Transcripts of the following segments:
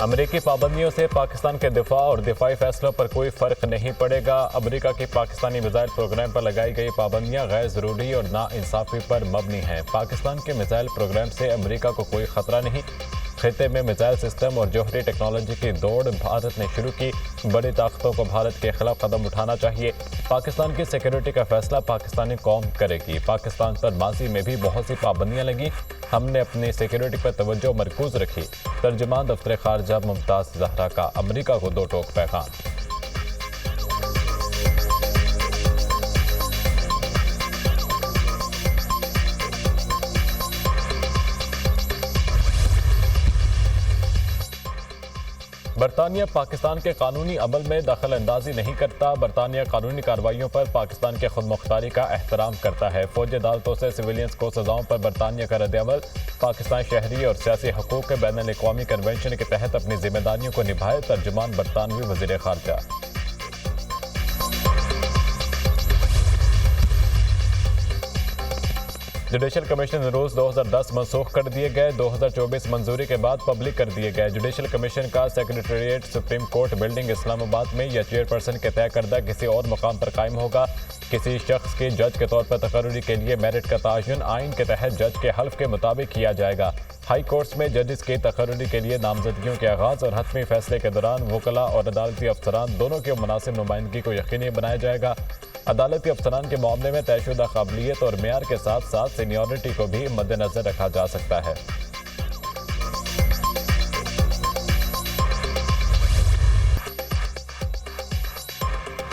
अमेरिकी पाबंदियों से पाकिस्तान के दिफा और दिफाई फैसलों पर कोई फर्क नहीं पड़ेगा। अमेरिका की पाकिस्तानी मिसाइल प्रोग्राम पर लगाई गई पाबंदियां गैर ज़रूरी और नाइंसाफ़ी पर मबनी हैं। पाकिस्तान के मिसाइल प्रोग्राम से अमेरिका को कोई ख़तरा नहीं। खिते में मिसाइल सिस्टम और जौहरी टेक्नोलॉजी की दौड़ भारत ने शुरू की। बड़ी ताकतों को भारत के खिलाफ कदम उठाना चाहिए। पाकिस्तान की सिक्योरिटी का फैसला पाकिस्तानी कौम करेगी। पाकिस्तान पर माजी में भी बहुत सी पाबंदियां लगी, हमने अपनी सिक्योरिटी पर तवज्जो मरकूज रखी। तर्जुमान दफ्तर खारजा मुमताज़ जहरा का अमेरिका को दो टोक पैगाम। बरतानिया पाकिस्तान के कानूनी अमल में दखल अंदाजी नहीं करता। बरतानिया कानूनी कार्रवाइयों पर पाकिस्तान के खुद मुख्तारी का एहतराम करता है। फौजी अदालतों से सिविलियंस को सजाओं पर बरतानिया का रद्द-ए-अमल। पाकिस्तान शहरी और सियासी हकूक़ के बैनुल-अक़वामी कन्वेंशन के तहत अपनी जिम्मेदारियों को निभाए। तर्जुमान बरतानवी वज़ीर ख़ारजा। जुडिशल कमीशन रूल्स 2010 मनसूख कर दिए गए। 2024 मंजूरी के बाद पब्लिक कर दिए गए। जुडिशल कमीशन का secretariat supreme court building Islamabad में या चेयरपर्सन के तय करदा किसी और मकाम पर कायम होगा। किसी शख्स की जज के तौर पर तकर्रुरी के लिए मेरिट का तयन आइन के तहत जज के हल्फ के मुताबिक किया जाएगा। हाई कोर्ट्स में जजेस की तकर्रुरी के लिए नामजदगियों के आगाज और हतमी फैसले के दौरान वकला और अदालती अफसरान दोनों की मुनासिब नुमाइंदगी को यकीनी बनाया जाएगा। अदालती अफसरान के मामले में तयशुदा काबिलियत और मेयार के साथ साथ सीनियरिटी को भी मद्देनजर रखा जा सकता है।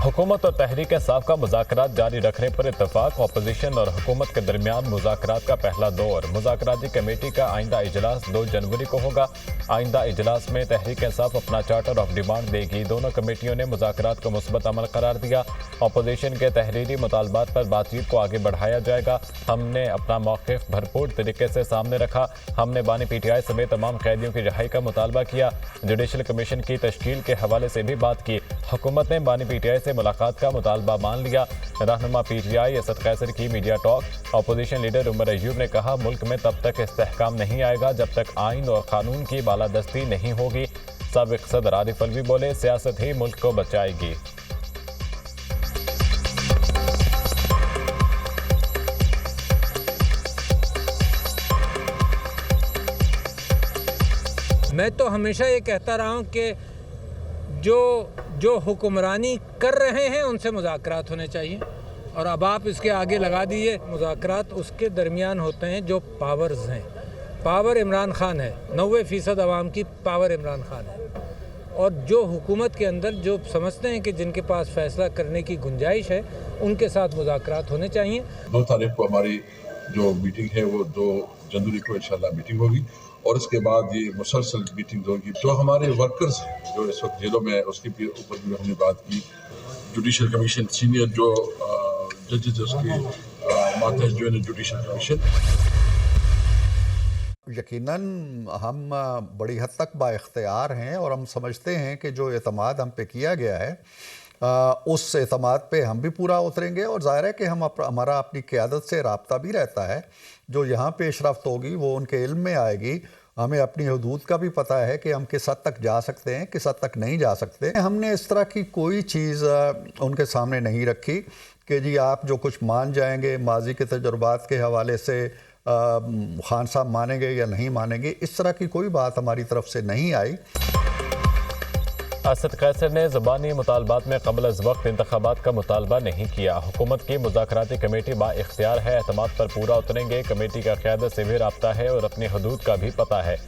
हुकूमत और तहरीक इंसाफ का मुज़ाकरात जारी रखने पर इत्तफाक। अपोजिशन और हुकूमत के दरमियान मुज़ाकरात का पहला दौर। मुज़ाकराती कमेटी का आइंदा इजलास 2 जनवरी को होगा। आइंदा इजलास में तहरीक इंसाफ अपना चार्टर ऑफ डिमांड देगी। दोनों कमेटियों ने मुज़ाकरात को मुस्बत अमल करार दिया। अपोजिशन के तहरीरी मुतालबात पर बातचीत को आगे बढ़ाया जाएगा। हमने अपना मौक़िफ़ भरपूर तरीके से सामने रखा। हमने बानी PTI समेत तमाम कैदियों की रिहाई का मुतालबा किया। जुडिशल कमीशन की तश्कील के हवाले से भी बात की। हुकूमत ने बानी PTI से मुलाकात का मुतालबा मान लिया। रहनुमा PTI असद कैसर की media talk. Opposition leader Omar Ayub ने कहा, मुल्क में तब तक इस्तेहकाम नहीं आएगा जब तक आइन और कानून की बालादस्ती नहीं होगी। साबिक़ सदर आरिफ अलवी बोले, सियासत ही मुल्क को बचाएगी। मैं तो हमेशा ये कहता रहा हूँ कि जो हुक्मरानी कर रहे हैं उनसे मुज़ाकरात होने चाहिए, और अब आप इसके आगे लगा दिए मुज़ाकरात उसके दरमियान होते हैं जो पावर्स हैं। पावर इमरान खान है, 90% आवाम की पावर इमरान खान है, और जो हुकूमत के अंदर जो समझते हैं कि जिनके पास फैसला करने की गुंजाइश है उनके साथ मुज़ाकरात होने चाहिए। 2 तारीख को हमारी जो मीटिंग है वो 2 जनवरी को इंशाल्लाह मीटिंग होगी, और उसके बाद ये मुसलसल मीटिंग होगी। तो हमारे वर्कर्स जो इस वक्त जेलों में है उसके ऊपर भी हमने बात की। जुडिशल कमीशन सीनियर जो जजेस उसके मातहत जो है जुडिशल कमीशन। यकीनन हम बड़ी हद तक बाइख्तियार हैं और हम समझते हैं कि जो एतमाद हम पे किया गया है उस एतमाद पे हम भी पूरा उतरेंगे, और ज़ाहिर है कि हमारा अपनी क़यादत से रब्ता भी रहता है। जो यहाँ पेशरफ्त होगी वो उनके इल्म में आएगी। हमें अपनी हदूद का भी पता है कि हम किस हद तक जा सकते हैं, किस हद तक नहीं जा सकते। हमने इस तरह की कोई चीज़ उनके सामने नहीं रखी कि जी आप जो कुछ मान जाएंगे माजी के तजुर्बात के हवाले से खान साहब मानेंगे या नहीं मानेंगे, इस तरह की कोई बात हमारी तरफ से नहीं आई। असद कैसर ने ज़बानी मुतालबात में क़ब्ल अज़ वक्त इंतख़ाबात का मुतालबा नहीं किया। हुकूमत की मुज़ाकराती कमेटी बाइख्तियार है, एतमाद पर पूरा उतरेंगे। कमेटी का क़यादत से भी रब्ता है और अपनी हदूद का भी पता है।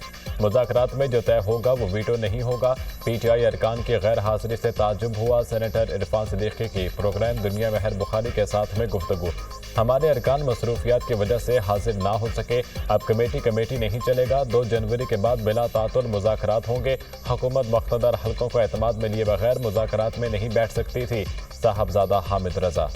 मुज़ाकरात में जो तय होगा वो वीटो नहीं होगा। PTI अरकान की गैर हाज़िरी से ताज्जुब हुआ। सेनेटर इरफान सिद्दीकी की प्रोग्राम दुनिया महर बुखारी के साथ में गुफ्तगू। हमारे अरकान मसरूफियात की वजह से हाजिर ना हो सके। अब कमेटी नहीं चलेगा। 2 जनवरी के बाद बिला तातुल मुज़ाकरात होंगे। हुकूमत मुख्तदर हल्कों को एतमाद में लिए बगैर मुज़ाकरात में नहीं बैठ सकती थी। साहबजादा हामिद रजा।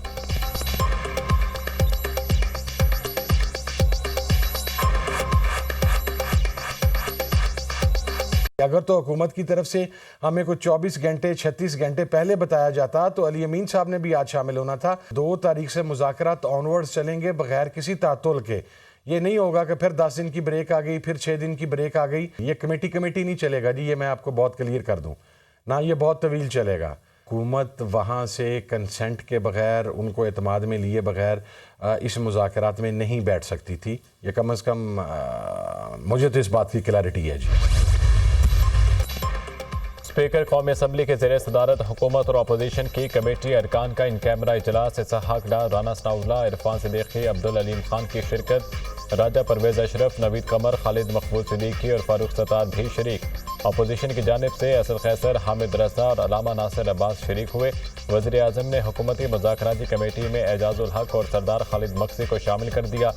अगर तो हुकूमत की तरफ से हमें कुछ 24 घंटे 36 घंटे पहले बताया जाता तो अली अमीन साहब ने भी आज शामिल होना था। 2 तारीख से मुज़ाकरात ऑनवर्ड्स चलेंगे बगैर किसी तातुल के। ये नहीं होगा कि फिर 10 दिन की ब्रेक आ गई, फिर 6 दिन की ब्रेक आ गई। ये कमेटी नहीं चलेगा जी, ये मैं आपको बहुत क्लियर कर दूं ना, ये बहुत तवील चलेगा। हुकूमत वहाँ से कंसेंट के बगैर, उनको एतमाद में लिए बगैर इस मुज़ाकरात में नहीं बैठ सकती थी। ये कम अज़ कम मुझे तो इस बात की क्लैरिटी है जी। स्पीकर कौमी असम्बली के ज़ेर सदारत हुकूमत और अपोजिशन की कमेटी अरकान का इन कैमरा इजलास, इसहाक डार, राना सनाउल्लाह, इरफान सिद्दीकी, अब्दुल अलीम खान की शिरकत, राजा परवेज़ अशरफ, नवीद कमर, खालिद मकबूल सिद्दीकी और फारूक सत्तार भी शरीक। अपोजिशन की जानिब से असद कैसर, हामिद रजा और अलामा नासिर अब्बास शरीक हुए। वज़ीर आज़म ने हुकूमती मुज़ाकराती कमेटी में एजाजुल हक और सरदार खालिद मक्सी को शामिल कर दिया।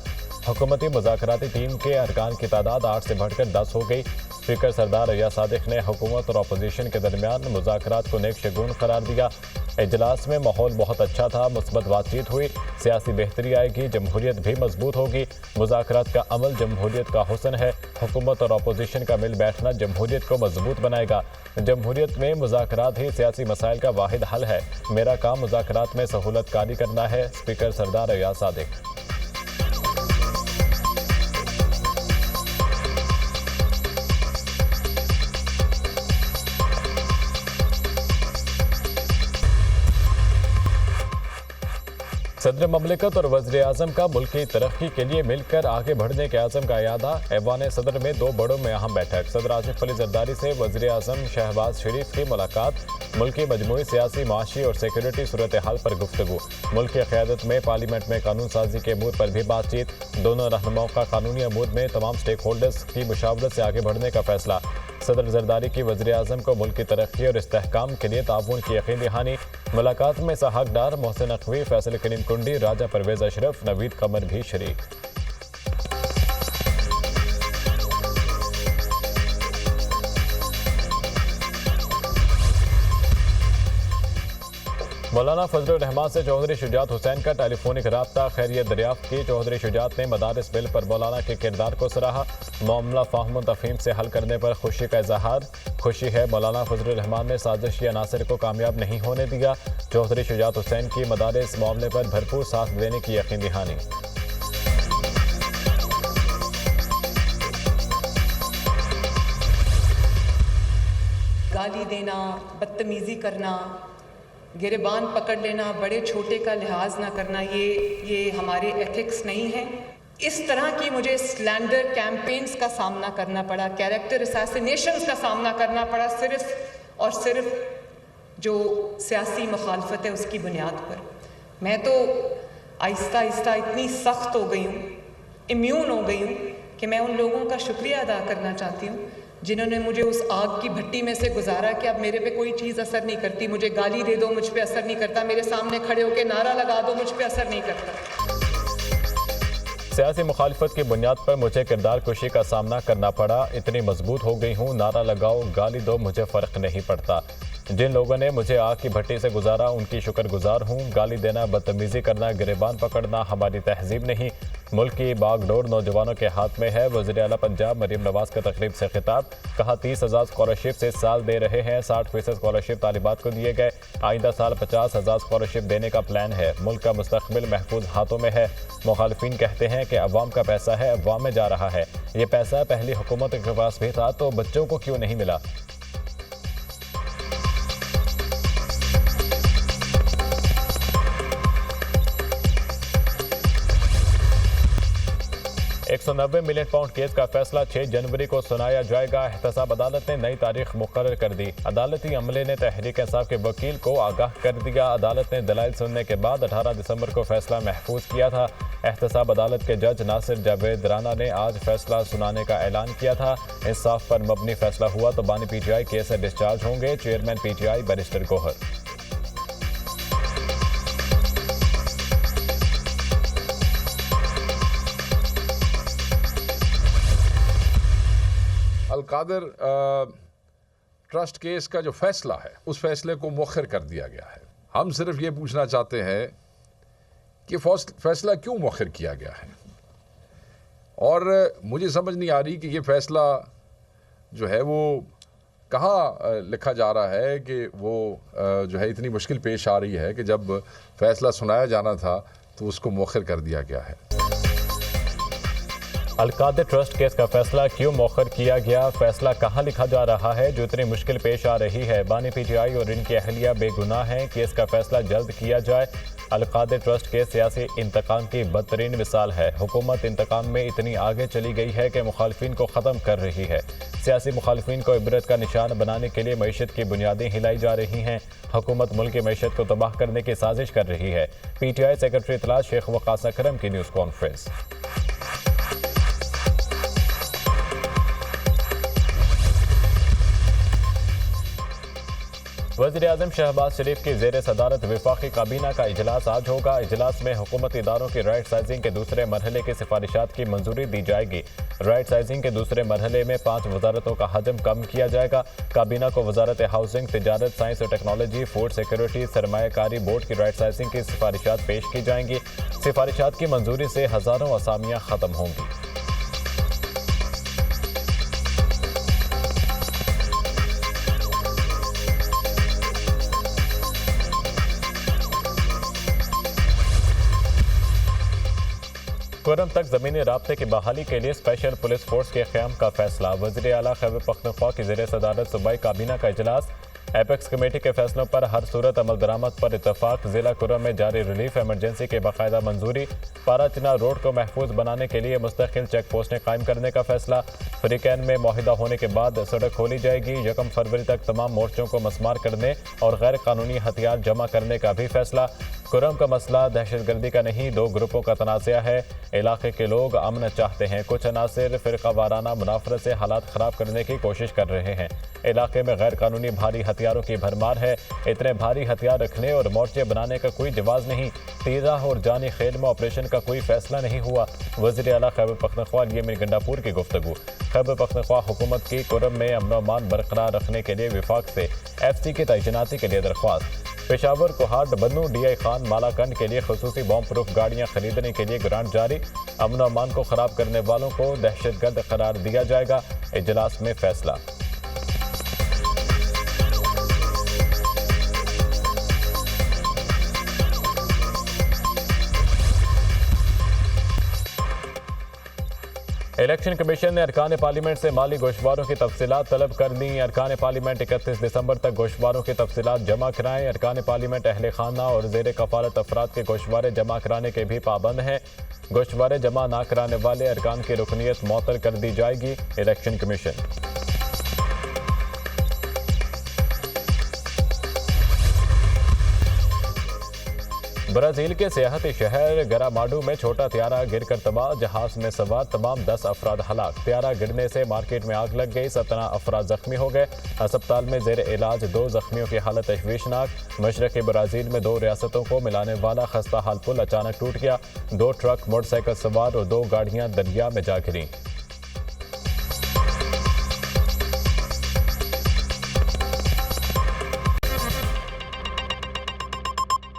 हुकूमती मुज़ाकराती टीम के अरकान की तादाद 8 से बढ़कर 10 हो गई। स्पीकर सरदार रियाज सादिक ने हुकूमत और अपोजिशन के दरमियान मुज़ाकरात को नेक शगुन करार दिया। इजलास में माहौल बहुत अच्छा था, मुस्बत बातचीत हुई, सियासी बेहतरी आएगी, जमहूरियत भी मजबूत होगी। मुज़ाकरात का अमल जमहूरियत का हुस्न है। हुकूमत और अपोजिशन का मिल बैठना जमहूरियत को मजबूत बनाएगा। जमहूरियत में मुज़ाकरात ही सियासी मसाइल का वाहिद हल है। मेरा काम मुज़ाकरात में सहूलत कारी करना है। स्पीकर सरदार रियाज सादिक। सदर ममलिकत और वज़ीर आज़म का मुल्की तरक्की के लिए मिलकर आगे बढ़ने के आज़म का यादा। ऐवान सदर में 2 बड़ों में अहम बैठक। सदर आसिफ अली जरदारी से वज़ीर आज़म शहबाज शरीफ की मुलाकात। मुल्की मजमूई सियासी, माशी और सिक्योरिटी सूरत हाल पर गुफ्तगू। मुल्क की क़यादत में पार्लियामेंट में कानून साजी के अमूर पर भी बातचीत। दोनों रहनुमाओं का कानूनी अमूर में तमाम स्टेक होल्डर्स की मुशावरत से आगे बढ़ने का फैसला। सदर जरदारी की वज़ीर आज़म को मुल्क की तरक्की और इस्तेहकाम के लिए ताउन की यकीन दहानी। मुलाकात में इसहाक डार, मोहसिन नकवी, फैसल करीम कुंडी, राजा परवेज़ अशरफ, नवीद कमर भी शरीक। मौलाना फजलुर रहमान से चौधरी शुजात हुसैन का टेलीफोनिक राब्ता, खैरियत दरियाफ्त की। चौधरी शुजात ने मदारिस बिल पर मौलाना के किरदार को सराहा। मामला फाहम तफहीम से हल करने पर खुशी का इजहार। खुशी है मौलाना फजलुर रहमान ने साजिशी अनासर को कामयाब नहीं होने दिया। चौधरी शुजात हुसैन की मदारिस मामले पर भरपूर साथ देने की यकीन दहानी। गाली देना, बदतमीज़ी करना, गिरबान पकड़ लेना, बड़े छोटे का लिहाज ना करना, ये हमारे एथिक्स नहीं है। इस तरह की मुझे स्लैंडर कैंपेन्स का सामना करना पड़ा, कैरेक्टर असैसिनेशंस का सामना करना पड़ा, सिर्फ और सिर्फ जो सियासी मुखालफत है उसकी बुनियाद पर। मैं तो आहिस्ता आहिस्ता इतनी सख्त हो गई हूँ, इम्यून हो गई हूँ कि मैं उन लोगों का शुक्रिया अदा करना चाहती हूँ जिन्होंने मुझे उस आग की भट्टी में से गुजारा कि अब मेरे पे कोई चीज़ असर नहीं करती। मुझे गाली दे दो, मुझ पे असर नहीं करता। मेरे सामने खड़े होकर नारा लगा दो, मुझ पे असर नहीं करता। सियासी मुखालिफत की बुनियाद पर मुझे किरदार कुशी का सामना करना पड़ा। इतनी मजबूत हो गई हूँ, नारा लगाओ, गाली दो, मुझे फ़र्क नहीं पड़ता। जिन लोगों ने मुझे आग की भट्टी से गुजारा उनकी शुक्रगुजार हूँ। गाली देना, बदतमीज़ी करना, गिरेबान पकड़ना हमारी तहजीब नहीं। मुल्क की बागडोर नौजवानों के हाथ में है। वज़ीर आला पंजाब मरीम नवाज का तकरीब से खिताब। कहा 30,000 स्कॉलरशिप से इस साल दे रहे हैं, 60% स्कॉलरशिप तालिबात को दिए गए। आइंदा साल 50,000 स्कॉलरशिप देने का प्लान है। मुल्क का मुस्तकबिल महफूज हाथों में है। मुखालिफिन कहते हैं कि अवाम का पैसा है, अवाम में जा रहा है। ये पैसा पहली हुकूमत के पास भी था तो बच्चों को क्यों नहीं मिला। 190 मिलियन पाउंड केस का फैसला 6 जनवरी को सुनाया जाएगा। एहतसाब अदालत ने नई तारीख मुकर्रर कर दी। अदालती अमले ने तहरीक इंसाफ के वकील को आगाह कर दिया। अदालत ने दलाइल सुनने के बाद 18 दिसंबर को फैसला महफूज किया था। एहतसाब अदालत के जज नासिर जावेद राना ने आज फैसला सुनाने का ऐलान किया था। इंसाफ पर मबनी फैसला हुआ तो बानी PTI केस से डिस्चार्ज होंगे। Chairman PTI barrister Gohar. Al-Qadir trust case का जो फैसला है उस फैसले को मुअख्खर कर दिया गया है। हम सिर्फ ये पूछना चाहते हैं कि फैसला क्यों मुअख्खर किया गया है, और मुझे समझ नहीं आ रही कि ये फैसला जो है वो कहाँ लिखा जा रहा है कि वो जो है इतनी मुश्किल पेश आ रही है कि जब फैसला सुनाया जाना था तो उसको मुअख्खर कर दिया गया है। अलकादर ट्रस्ट केस का फैसला क्यों मौखर किया गया, फैसला कहां लिखा जा रहा है जो इतनी मुश्किल पेश आ रही है। बानी पीटीआई और इनकी अहलिया बेगुनाह हैं, केस का फैसला जल्द किया जाए। अलकादर ट्रस्ट केस सियासी इंतकाम की बदतरीन मिसाल है। हुकूमत इंतकाम में इतनी आगे चली गई है कि मुखालफिन को ख़त्म कर रही है। सियासी मुखालफिन को इबरत का निशान बनाने के लिए मईशत की बुनियादें हिलाई जा रही हैं। हुकूमत मुल्क की मईशत को तबाह करने की साजिश कर रही है। पीटीआई सेक्रेटरी इतलात शेख वकास अकरम की न्यूज़ कॉन्फ्रेंस। वज़ीर-ए-आज़म शहबाज शरीफ की ज़ेर सदारत वफाकी काबीना का इजलास आज होगा। इजलास में हुकूमती इदारों की राइट साइजिंग के दूसरे मरहले की सिफारिशात की मंजूरी दी जाएगी। राइट साइजिंग के दूसरे मरहले में 5 वजारतों का हजम कम किया जाएगा। काबीना को वजारत हाउसिंग, तिजारत, साइंस और टेक्नोलॉजी, फूड सिक्योरिटी, सरमायाकारी बोर्ड की राइट साइजिंग की सिफारिशात पेश की जाएंगी। सिफारिशात की मंजूरी से हज़ारों असामियाँ ख़त्म होंगी। कुरम तक ज़मीनी राब्ते की बहाली के लिए स्पेशल पुलिस फोर्स के क़याम का फैसला। वज़ीर आला खैबर पख्तूनख्वा की ज़ेर सदारत सूबाई काबीना का इजलास। एपेक्स कमेटी के फैसलों पर हर सूरत अमल दरामद पर इतफाक। ज़िला कुरम में जारी रिलीफ एमरजेंसी के बाकायदा मंजूरी। पाराचना रोड को महफूज बनाने के लिए मुस्तकिल चेक पोस्टें कायम करने का फैसला। फ्रीकैन में मुआहिदा होने के बाद सड़क खोली जाएगी। 1 फरवरी तक तमाम मोर्चों को मस्मार करने और गैर कानूनी हथियार जमा करने का भी फैसला। कुरम का मसला दहशतगर्दी का नहीं, 2 ग्रुपों का तनाज़ा है। इलाके के लोग अमन चाहते हैं। कुछ अनासिर फ़िरका वाराना मुनाफरत से हालात ख़राब करने की कोशिश कर रहे हैं। इलाके में गैर कानूनी भारी हथियारों की भरमार है। इतने भारी हथियार रखने और मोर्चे बनाने का कोई जवाज़ नहीं। तीजा और जानी खेल में ऑपरेशन का कोई फैसला नहीं हुआ। वज़ीर आला खैबर पख्तूनख्वा येमिन गंडापुर की गुफ्तगू। खैबर पख्तूनख्वा हुकूमत की कुरम में अमन व अमान बरकरार रखने के लिए विफाक से FC की तैनाती के लिए दरख्वास्त। पेशावर, कोहाट, बन्नू, DI खान, मालाकंड के लिए खसूसी बॉम्ब प्रूफ गाड़ियां खरीदने के लिए ग्रांट जारी। अमन व अमान को खराब करने वालों को दहशतगर्द करार दिया जाएगा। इजलास में फैसला। इलेक्शन कमीशन ने अरकान पार्लियामेंट से माली गोशवारों की तफसीलात तलब कर दी। अरकान पार्लियामेंट 31 दिसंबर तक गोशवारों की तफसीलात जमा कराएं। अरकान पार्लियामेंट अहले खाना और ज़ेर कफालत अफराद के गोशवारे जमा कराने के भी पाबंद हैं। गोशवारे जमा ना कराने वाले अरकान की रुकनीत मुअत्तल कर दी जाएगी। Election commission. ब्राज़ील के सियाहती शहर गरामाडो में छोटा त्यारा गिरकर तबाह, जहाज में सवार तमाम 10 अफराद हलाक। त्यारा गिरने से मार्केट में आग लग गई, 17 अफराद जख्मी हो गए। अस्पताल में जेर इलाज 2 जख्मियों की हालत तशवीशनाक। मशरक़ी ब्राज़ील में 2 रियासतों को मिलाने वाला खस्ता हाल पुल अचानक टूट गया। 2 ट्रक, मोटरसाइकिल सवार और 2 गाड़ियां दरिया में जा गिरीं।